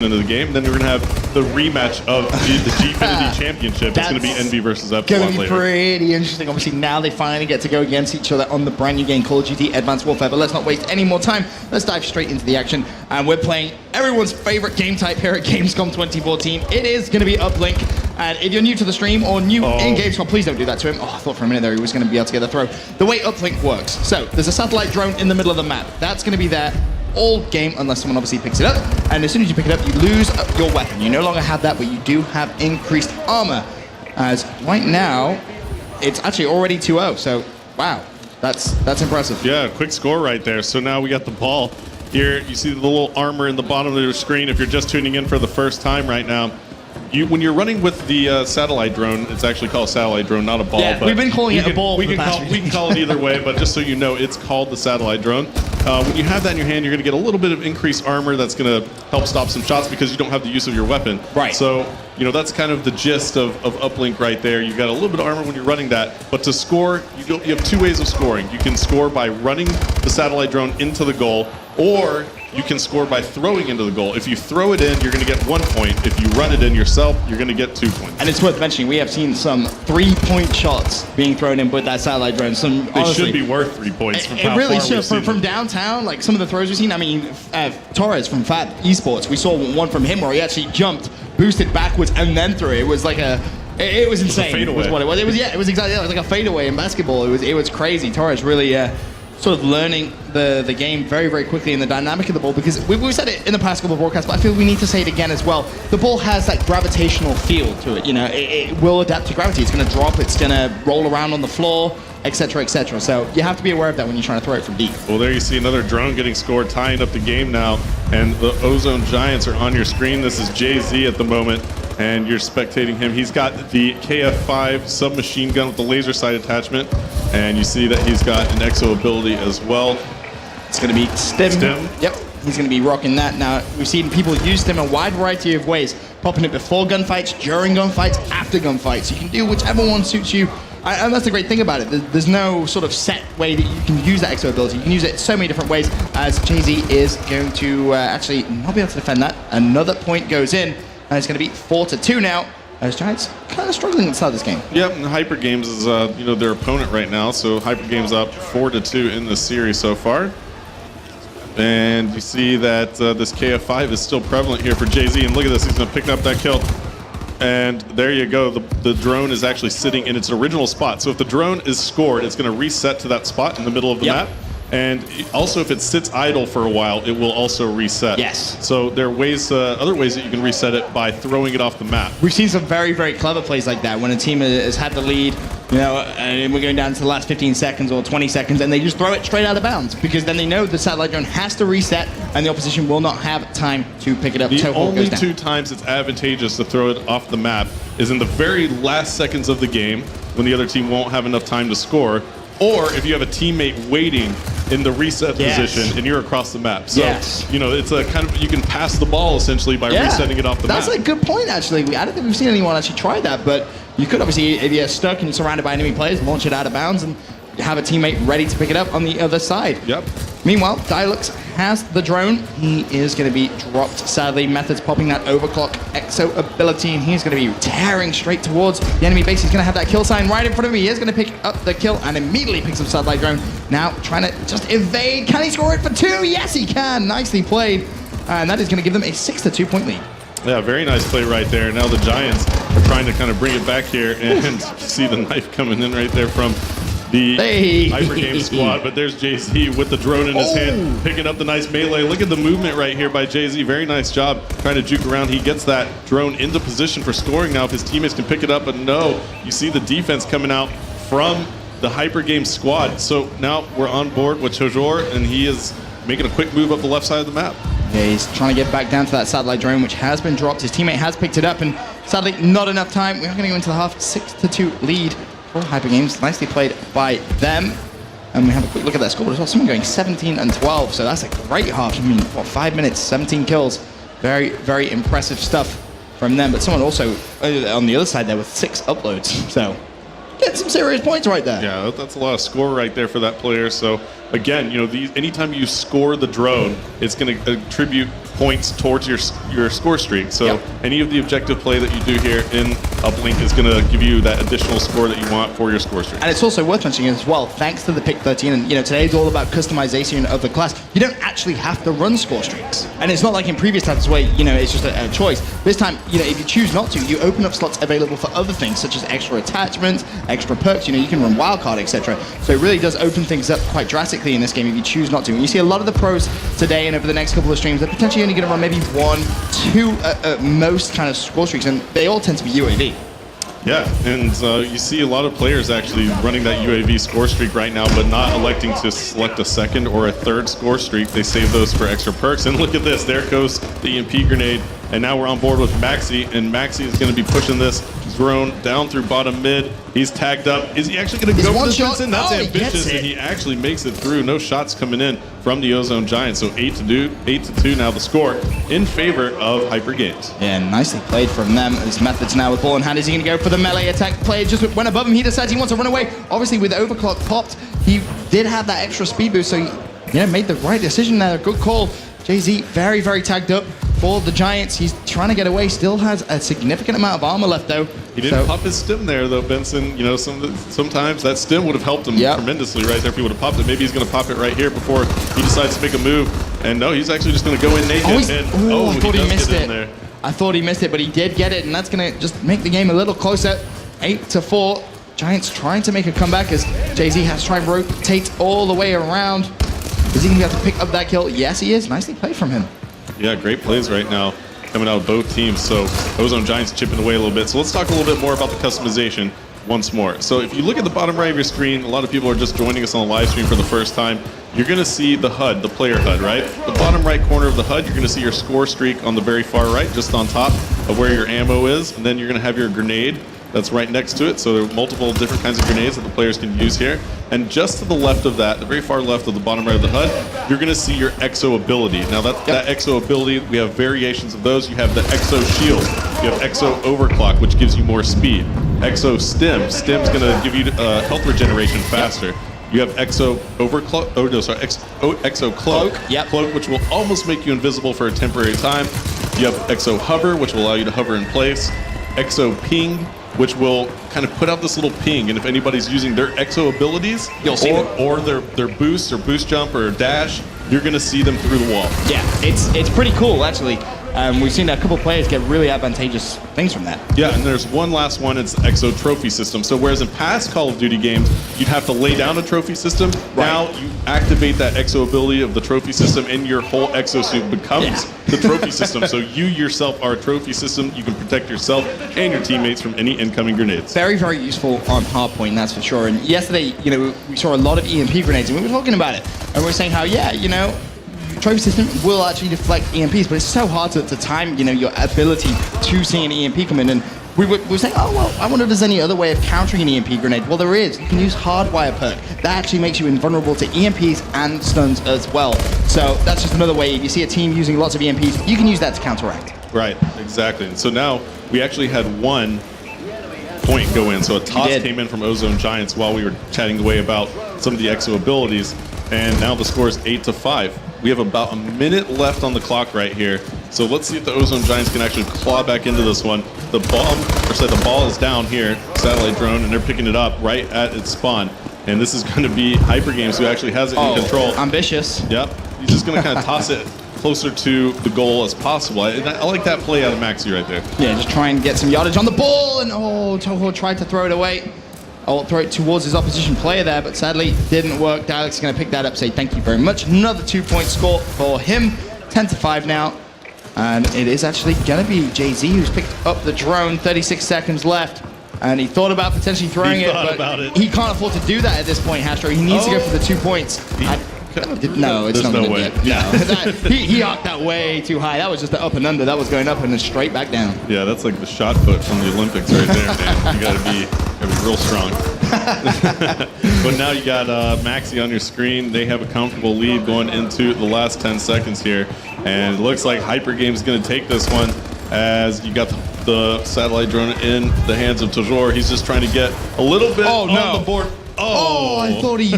into the game. Then we're going to have the rematch of the Gfinity Championship. It's going to be Envy versus Epsilon going to be later. pretty interesting. Obviously, now they finally get to go against each other on the brand new game, Call of Duty Advanced Warfare. But let's not waste any more time. Let's dive straight into the action. And we're playing everyone's favorite game type here at Gamescom 2014. It is going to be Uplink. And if you're new to the stream or new in Gamescom, please don't do that to him. Oh, I thought for a minute there he was going to be able to get a throw. The way Uplink works. So there's a satellite drone in the middle of the map. That's going to be there all game unless someone obviously picks it up, and as soon as you pick it up you lose your weapon. You no longer have that, but you do have increased armor, as right now it's actually already 2-0, so wow, that's impressive. Yeah, quick score right there. So now we got the ball here. You see the little armor in the bottom of your screen if you're just tuning in for the first time right now. When you're running with the satellite drone, it's actually called a satellite drone, not a ball. Yeah, but we've been calling it a ball. We can call it either way, but just so you know, it's called the satellite drone. When you have that in your hand, you're going to get a little bit of increased armor that's going to help stop some shots because you don't have the use of your weapon. Right. So, you know, that's kind of the gist of Uplink right there. You got a little bit of armor when you're running that, but to score, you have two ways of scoring. You can score by running the satellite drone into the goal, or you can score by throwing into the goal. If you throw it in, you're going to get 1 point. If you run it in yourself, you're going to get 2 points. And it's worth mentioning, we have seen some 3-point shots being thrown in with that satellite drone. They should be worth 3 points. From it really should. From downtown, like some of the throws we've seen. I mean, Torres from Fat Esports, we saw one from him where he actually jumped, boosted backwards, and then threw it. It was like it was insane. It was what it was. It was exactly that. It was like a fadeaway in basketball. It was crazy. Torres really sort of learning the game very, very quickly in the dynamic of the ball, because we've said it in the past couple of broadcasts, but I feel we need to say it again as well. The ball has that gravitational feel to it. You know, it will adapt to gravity. It's going to drop. It's going to roll around on the floor, etc., etc. So you have to be aware of that when you're trying to throw it from deep. Well, there you see another drone getting scored, tying up the game now, and the Ozone Giants are on your screen. This is Jay-Z at the moment, and you're spectating him. He's got the KF5 submachine gun with the laser sight attachment, and you see that he's got an exo ability as well. It's going to be Stim. Yep, he's going to be rocking that. Now, we've seen people use Stim a wide variety of ways, popping it before gunfights, during gunfights, after gunfights. You can do whichever one suits you. And that's the great thing about it. There's no sort of set way that you can use that exo ability. You can use it so many different ways, as Jay-Z is going to actually not be able to defend that. Another point goes in, and it's going to be 4-2 now, as Giants kind of struggling at the start of this game. Yep, and Hypergames is their opponent right now, so Hypergames up 4-2 in this series so far. And you see that this KF5 is still prevalent here for Jay-Z, and look at this, he's going to pick up that kill. And there you go, the drone is actually sitting in its original spot. So if the drone is scored, it's going to reset to that spot in the middle of the map. And also, if it sits idle for a while, it will also reset. Yes. So there are ways, other ways that you can reset it by throwing it off the map. We've seen some very, very clever plays like that when a team has had the lead, you know, and we're going down to the last 15 seconds or 20 seconds, and they just throw it straight out of bounds, because then they know the satellite drone has to reset, and the opposition will not have time to pick it up. The only two times it's advantageous to throw it off the map is in the very last seconds of the game, when the other team won't have enough time to score, or if you have a teammate waiting in the reset position and you're across the map. So, you know, it's a kind of, you can pass the ball essentially by resetting it off the map. That's a good point, actually. I don't think we've seen anyone actually try that, but you could obviously, if you're stuck and you're surrounded by enemy players, launch it out of bounds and have a teammate ready to pick it up on the other side. Yep. Meanwhile, Dialux has the drone. He is going to be dropped, sadly. Method's popping that overclock exo ability, and he's going to be tearing straight towards the enemy base. He's going to have that kill sign right in front of him. He is going to pick up the kill and immediately picks up satellite drone. Now trying to just evade. Can he score it for 2? Yes, he can. Nicely played. And that is going to give them a 6-2 point lead. Yeah, very nice play right there. Now the Giants are trying to kind of bring it back here, and see the knife coming in right there from the Hypergames squad, but there's Jay-Z with the drone in his hand, picking up the nice melee. Look at the movement right here by Jay-Z. Very nice job trying to juke around. He gets that drone into position for scoring now if his teammates can pick it up, but no, you see the defense coming out from the Hypergames squad. So now we're on board with Chojor, and he is making a quick move up the left side of the map. Yeah, he's trying to get back down to that satellite drone, which has been dropped. His teammate has picked it up, and sadly, not enough time. We are going to go into the half. 6-2 lead for Hypergames. Nicely played by them. And we have a quick look at that scoreboard as well. Someone going 17-12, so that's a great half. I mean, what, 5 minutes, 17 kills. Very, very impressive stuff from them. But someone also on the other side there with 6 uploads. So get some serious points right there. Yeah, that's a lot of score right there for that player. So again, you know, anytime you score the drone, it's going to attribute points towards your score streak. So Yep. any of the objective play that you do here in Uplink is going to give you that additional score that you want for your score streak. And it's also worth mentioning as well, thanks to the pick 13, and today is all about customization of the class. You don't actually have to run score streaks, and it's not like in previous times where it's just a choice. This time, if you choose not to, you open up slots available for other things such as extra attachments, extra perks. You can run wildcard, etc. So it really does open things up quite drastically in this game if you choose not to. And you see a lot of the pros today and over the next couple of streams, they're potentially only going to run maybe 1, 2 at most kind of score streaks, and they all tend to be UAV. Yeah, and you see a lot of players actually running that UAV score streak right now, but not electing to select a second or a third score streak. They save those for extra perks. And look at this, there goes the EMP grenade. And now we're on board with Maxi, and Maxi is going to be pushing this drone down through bottom mid. He's tagged up. Is he actually going to go for this, Vincent? That's ambitious, and he actually makes it through. No shots coming in from the Ozone Giants. So 8-2 now the score in favor of Hypergames. Yeah, nicely played from them. His methods now with ball in hand. Is he going to go for the melee attack? Player just went above him. He decides he wants to run away. Obviously, with overclock popped, he did have that extra speed boost, so he made the right decision there. Good call. Jay-Z very, very tagged up for the Giants. He's trying to get away. Still has a significant amount of armor left, though. He didn't pop his stim there, though, Benson. Sometimes that stim would have helped him tremendously right there if he would have popped it. Maybe he's going to pop it right here before he decides to make a move. And no, he's actually just going to go in naked. I thought he missed it. I thought he missed it, but he did get it, and that's going to just make the game a little closer. 8-4. Giants trying to make a comeback as Jay-Z has tried to rotate all the way around. Is he going to be able to pick up that kill? Yes, he is. Nicely played from him. Yeah, great plays right now coming out of both teams. So Ozone Giants chipping away a little bit. So let's talk a little bit more about the customization once more. So if you look at the bottom right of your screen, a lot of people are just joining us on the live stream for the first time. You're going to see the HUD, the player HUD, right? The bottom right corner of the HUD, you're going to see your score streak on the very far right, just on top of where your ammo is. And then you're going to have your grenade that's right next to it. So there are multiple different kinds of grenades that the players can use here. And just to the left of that, the very far left of the bottom right of the HUD, you're going to see your Exo ability. Now that Exo ability, we have variations of those. You have the Exo shield. You have Exo overclock, which gives you more speed. Exo stim. Stim's going to give you health regeneration faster. You have Exo overclock. Oh no, sorry. Exo cloak. Cloak, which will almost make you invisible for a temporary time. You have Exo hover, which will allow you to hover in place. Exo ping, which will kind of put out this little ping, and if anybody's using their Exo abilities, or their boost or boost jump or dash, you're going to see them through the wall. Yeah, it's pretty cool actually. We've seen a couple players get really advantageous things from that. Yeah, and there's one last one. It's the Exo trophy system. So whereas in past Call of Duty games, you'd have to lay down a trophy system, now you activate that Exo ability of the trophy system, and your whole exosuit becomes the trophy system. So you yourself are a trophy system. You can protect yourself and your teammates from any incoming grenades. Very, very useful on hardpoint, that's for sure. And yesterday, we saw a lot of EMP grenades, and we were talking about it. And we were saying how, trophy system will actually deflect EMPs, but it's so hard to time, your ability to see an EMP come in. And we were saying, oh, well, I wonder if there's any other way of countering an EMP grenade. Well, there is. You can use Hardwire perk. That actually makes you invulnerable to EMPs and stuns as well. So that's just another way. If you see a team using lots of EMPs, you can use that to counteract. Right, exactly. And so now we actually had 1 point go in. So a toss came in from Ozone Giants while we were chatting away about some of the Exo abilities. And now the score is 8-5. We have about a minute left on the clock right here. So let's see if the Ozone Giants can actually claw back into this one. The ball is down here, satellite drone, and they're picking it up right at its spawn. And this is going to be Hypergames, who actually has it in control. Ambitious. Yep. He's just going to kind of toss it closer to the goal as possible. I like that play out of Maxi right there. Yeah, just try and get some yardage on the ball. And Toho tried to throw it away. Throw it towards his opposition player there, but sadly didn't work. Dalek's is going to pick that up, say thank you very much. Another 2-point score for him. 10-5 now. And it is actually going to be Jay-Z who's picked up the drone. 36 seconds left. And he thought about potentially throwing it, but he can't afford to do that at this point, Hastro. He needs to go for the 2 points. No, it's not no way. He arced that way too high. That was just the up and under. That was going up and then straight back down. Yeah, that's like the shot put from the Olympics right there, man. You gotta be real strong. But now you got Maxi on your screen. They have a comfortable lead going into the last 10 seconds here. And it looks like Hypergames is going to take this one, as you got the satellite drone in the hands of Tajor. He's just trying to get a little bit on the board. I thought he